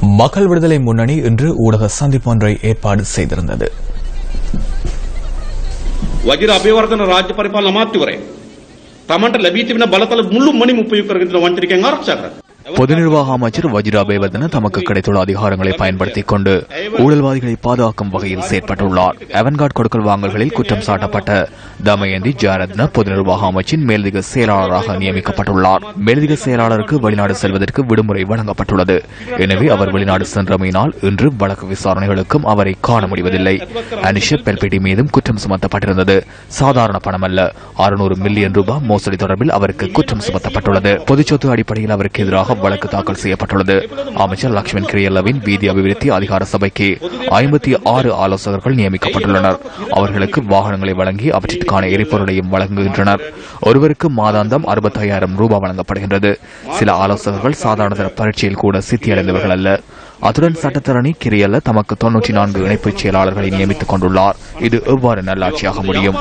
மக்கள் விடுதலை முன்னணி இன்று ஊடக சந்திப்பொன்றை ஏற்பாடு செய்திருந்தது. වජිර අබේවර්ධන රාජ්‍ය පරිපාලන අමාත්‍යවරයා තමන්ට ලැබී තිබෙන බලතල මුළු මනින් උපයෝග කරගෙන වංචනිකයන් ආරක්ෂා කරනවා. பொது நிர்வாக அமைச்சர் வஜிர அபேவர்தன தமக்கு கிடைத்துள்ள அதிகாரங்களை பயன்படுத்திக் கொண்டு ஊழல்வாதிகளை பாதுகாக்கும் வகையில் செயற்பட்டுள்ளார். அவன்கார்ட் கொடுக்கல் வாங்கல்களில் குற்றம் சாட்டப்பட்ட தமயந்தி ஜாரத்ன பொது நிர்வாக அமைச்சின் மேலதிக செயலாளராக நியமிக்கப்பட்டுள்ளார். மேலதிக செயலாளருக்கு வெளிநாடு செல்வதற்கு விடுமுறை வழங்கப்பட்டுள்ளது. எனவே அவர் வெளிநாடு சென்றமையினால் இன்று வழக்கு விசாரணைகளுக்கும் அவரை காண முடிவதில்லை. அனிஷ பெல்பெட்டி மீதும் குற்றம் சுமத்தப்பட்டிருந்தது. சாதாரண பணமல்ல, 600 மில்லியன் ரூபாய் மோசடி தொடர்பில் அவருக்கு குற்றம் சுமத்தப்பட்டுள்ளது. பொதுச்சொத்து அடிப்படையில் அவருக்கு எதிராக வழக்கு தாக்கல் செய்யப்பட்டுள்ளது. அமைச்சர் லக்ஷ்மண் கிரியல்லவின் வீதி அபிவிருத்தி அதிகார சபைக்கு 56 ஆலோசகர்கள் நியமிக்கப்பட்டுள்ளனர். அவர்களுக்கு வாகனங்களை வழங்கி அவற்றிற்கான எரிபொருளையும் வழங்குகின்றனர். ஒருவருக்கு மாதாந்தம் 65,000 ரூபாய் வழங்கப்படுகின்றது. சில ஆலோசகர்கள் சாதாரண பரீட்சையில் கூட சித்தியடைந்தவர்கள் அல்ல. அத்துடன் சட்டத்தரணி கிரியல்ல தமக்கு 94 இணைப்புச் செயலாளர்களை நியமித்துக் கொண்டுள்ளார். இது எவ்வாறு நல்லாட்சியாக முடியும்?